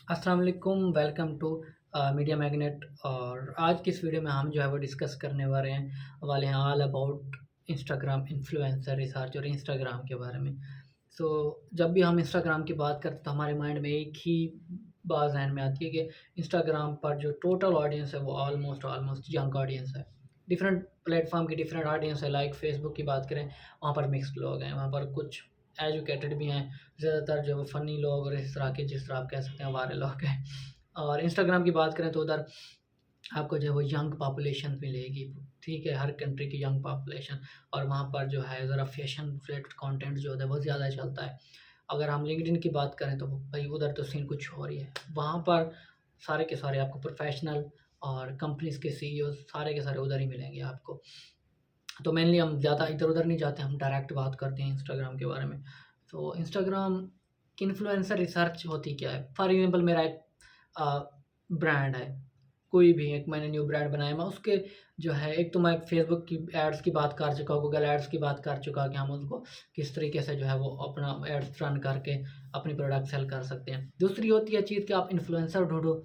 अस्सलाम वालेकुम, welcome to media magnet. और आज की इस वीडियो में हम जो है वो डिस्कस करने वाले हैं all about Instagram influencer research और इंस्टाग्राम के बारे में। सो जब भी हम इंस्टाग्राम की बात करते हैं तो हमारे माइंड में एक ही बात ज़हन में आती है कि इंस्टाग्राम पर जो टोटल ऑडियंस है वो ऑलमोस्ट ऑलमोस्ट यंग ऑडियंस है। डिफरेंट प्लेटफॉर्म की डिफरेंट ऑडियंस है। लाइक फेसबुक की बात करें, वहाँ पर मिक्स्ड लोग हैं, वहाँ पर कुछ एजुकेटेड भी हैं, ज़्यादातर जो फ़नी लोग और इस तरह के जिस तरह आप कह सकते हैं वायरल लोग हैं। और इंस्टाग्राम की बात करें तो उधर आपको जो है वो यंग पॉपुलेशन मिलेगी, ठीक है? हर कंट्री की यंग पॉपुलेशन। और वहाँ पर जो है ज़रा फ़ैशन रिलेटेड कंटेंट जो होता है बहुत ज़्यादा चलता है। अगर हम लिंक्डइन की बात करें तो भई उधर तो सीन कुछ और ही है। वहाँ पर सारे के सारे आपको प्रोफ़ेशनल और कंपनीज़ के सीईओ सारे के सारे उधर ही मिलेंगे आपको। तो मेनली हम ज़्यादा इधर-उधर नहीं जाते, हम डायरेक्ट बात करते हैं इंस्टाग्राम के बारे में। तो इंस्टाग्राम की इन्फ्लुएंसर रिसर्च होती क्या है? फॉर एग्ज़ाम्पल मेरा एक ब्रांड है, कोई भी एक मैंने न्यू ब्रांड बनाया, मैं उसके जो है एक तो मैं फेसबुक की एड्स की बात कर चुका हूँ, गूगल एड्स की बात कर चुका कि हम उसको किस तरीके से जो है वो अपना एड्स रन करके अपनी प्रोडक्ट सेल कर सकते हैं। दूसरी होती है चीज़ कि आप इन्फ्लुएंसर ढूँढो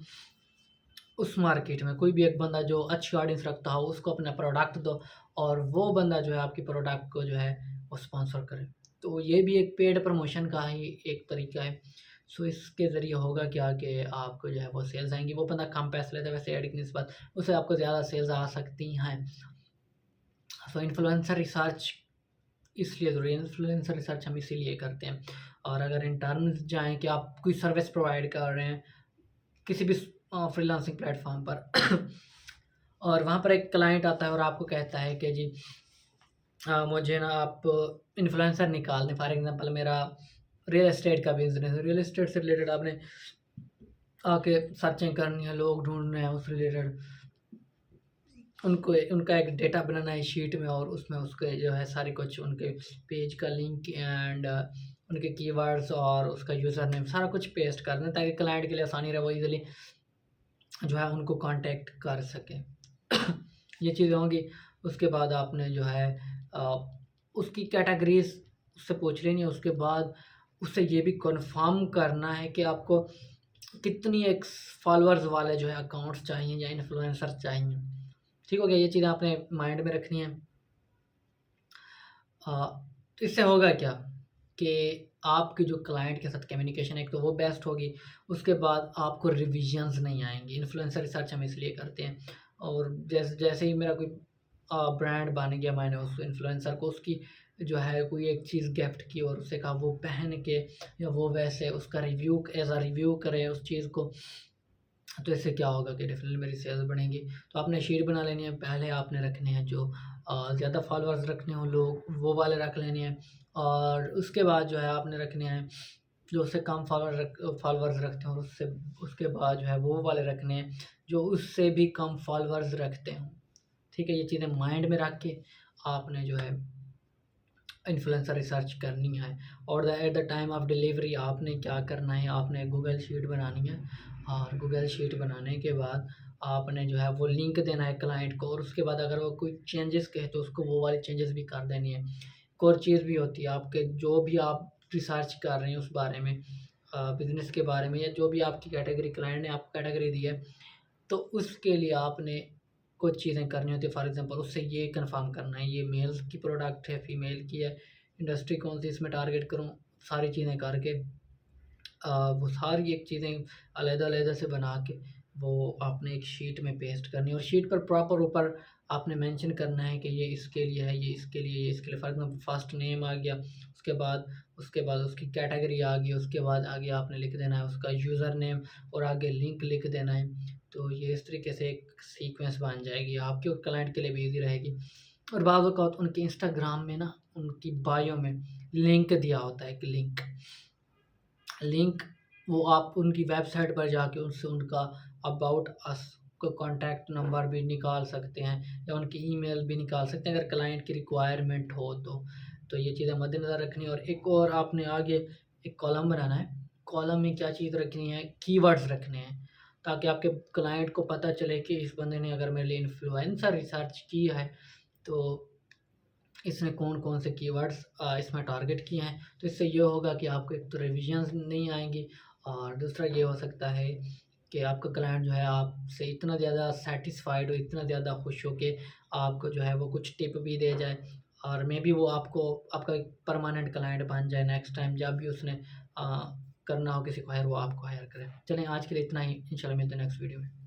उस मार्केट में, कोई भी एक बंदा जो अच्छी ऑडियंस रखता हो उसको अपना प्रोडक्ट दो और वो बंदा जो है आपकी प्रोडक्ट को जो है वो स्पॉन्सर करे। तो ये भी एक पेड प्रमोशन का ही एक तरीका है। सो इसके ज़रिए होगा क्या कि आपको जो है वो सेल्स आएँगी। वो बंदा कम पैसे लेता है वैसे ऐड की निस्बत, उससे आपको ज़्यादा सेल्स आ सकती हैं। सो इन्फ्लुएंसर रिसर्च इसलिए ज़रूरी है, इन्फ्लुएंसर रिसर्च हम इसीलिए करते हैं। और अगर इन टर्म्स जाएँ कि आप कोई सर्विस प्रोवाइड कर रहे हैं किसी भी फ्रीलांसिंग प्लेटफ़ॉर्म पर और वहाँ पर एक क्लाइंट आता है और आपको कहता है कि जी मुझे ना आप इन्फ्लुएंसर निकाल दें। फॉर एग्ज़ाम्पल मेरा रियल एस्टेट का बिज़नेस है, रियल एस्टेट से रिलेटेड आपने आके सर्चिंग करनी है, लोग ढूँढने हैं उस रिलेटेड, उनको उनका एक डेटा बनाना है शीट में और उसमें उसके जो है सारे कुछ उनके पेज का लिंक एंड उनके कीवर्ड्स और उसका यूज़र नेम सारा कुछ पेस्ट कर दें ताकि क्लाइंट के लिए आसानी रहे, वो ईज़िली जो है उनको कॉन्टैक्ट कर सकें। ये चीज़ें होंगी। उसके बाद आपने जो है अ, उसकी कैटेगरीज़ उससे पूछ लेनी है। उसके बाद उससे ये भी कन्फ़र्म करना है कि आपको कितनी एक फॉलोअर्स वाले जो है अकाउंट्स चाहिए या इन्फ्लुएंसर चाहिए। ठीक हो गया? ये चीज़ें आपने माइंड में रखनी है। तो इससे होगा क्या कि आपकी जो क्लाइंट के साथ कम्युनिकेशन है एक तो वो बेस्ट होगी, उसके बाद आपको रिविजन्स नहीं आएँगी। इन्फ्लुएंसर रिसर्च हम इसलिए करते हैं। और जैसे जैसे ही मेरा कोई ब्रांड बन गया, मैंने उस इन्फ्लुएंसर को उसकी जो है कोई एक चीज़ गिफ्ट की और उससे कहा वो पहन के या वो वैसे उसका रिव्यू एज़ अ रिव्यू करे उस चीज़ को, तो इससे क्या होगा कि डेफ़िनेटली मेरी सेल्स बढ़ेंगी। तो आपने शीट बना लेनी है, पहले आपने रखने हैं जो ज़्यादा फॉलोअर्स रखने हों लोग, वो वाले रख लेने हैं। और उसके बाद जो है आपने रखने हैं, जो उससे कम फॉलोअर्स रखते हों, उससे उसके बाद जो है वो वाले रखने हैं, जो उससे भी कम फॉलोअर्स रखते हों। ठीक है? ये चीज़ें माइंड में रख के आपने जो है इन्फ्लुएंसर रिसर्च करनी है। और at the time of delivery आपने क्या करना है, आपने गूगल शीट बनानी है और गूगल शीट बनाने के बाद आपने जो है वो लिंक देना है क्लाइंट को और उसके बाद अगर वो कोई चेंजेस कहे तो उसको वो वाली चेंजेस भी कर देनी है। एक और चीज़ भी होती है आपके जो भी आप रिसर्च कर रहे हैं उस बारे में, बिज़नेस के बारे में या जो भी आपकी कैटेगरी क्लाइंट ने आपको कैटेगरी दी है, तो उसके लिए आपने कुछ चीज़ें करनी होती है। फॉर एग्ज़ाम्पल उससे ये कन्फ़र्म करना है ये मेल की प्रोडक्ट है, फीमेल की है, इंडस्ट्री कौन-सी इसमें टारगेट करूँ, सारी चीज़ें करके वो सारी एक चीज़ें अलग-अलग से बना के वो आपने एक शीट में पेस्ट करनी है और शीट पर प्रॉपर ऊपर आपने मेंशन करना है कि ये इसके लिए है, ये इसके लिए, ये इसके लिए। फॉर एग्ज़ाम्पल फर्स्ट नेम आ गया, उसके बाद उसकी कैटेगरी आ गई, उसके बाद आगे आपने लिख देना है उसका यूज़र नेम और आगे लिंक लिख देना है। तो ये इस तरीके से एक सीक्वेंस बन जाएगी आपके और क्लाइंट के लिए भी ईज़ी रहेगी। और बाज़ औक़ात उनके इंस्टाग्राम में ना उनकी बायो में लिंक दिया होता है, एक लिंक। लिंक वो आप उनकी वेबसाइट पर जाके उनसे उनका अबाउट अस का कॉन्टैक्ट नंबर भी निकाल सकते हैं या उनकी ईमेल भी निकाल सकते हैं अगर क्लाइंट की रिक्वायरमेंट हो तो। तो ये चीज़ें मद्देनज़र रखनी है और एक और आपने आगे एक कॉलम बनाना है। कॉलम में क्या चीज़ रखनी है, कीवर्ड्स रखने हैं ताकि आपके क्लाइंट को पता चले कि इस बंदे ने अगर मेरे लिए इन्फ्लुएंसर रिसर्च की है, तो इसने कौन-कौन से कीवर्ड्स इसमें टारगेट किए हैं। तो इससे ये होगा कि आपको एक तो रिविज़न्स नहीं आएँगी और दूसरा ये हो सकता है कि आपका क्लाइंट जो है आपसे इतना ज़्यादा सैटिस्फाइड हो, इतना ज़्यादा खुश हो कि आपको जो है वो कुछ टिप भी दे जाए और मे बी वो आपको आपका एक परमानेंट क्लाइंट बन जाए। नेक्स्ट टाइम जब भी उसने करना हो किसी को हायर, वो आपको हायर करे। चलें आज के लिए इतना ही, इंशाल्लाह मिलते हैं नेक्स्ट वीडियो में।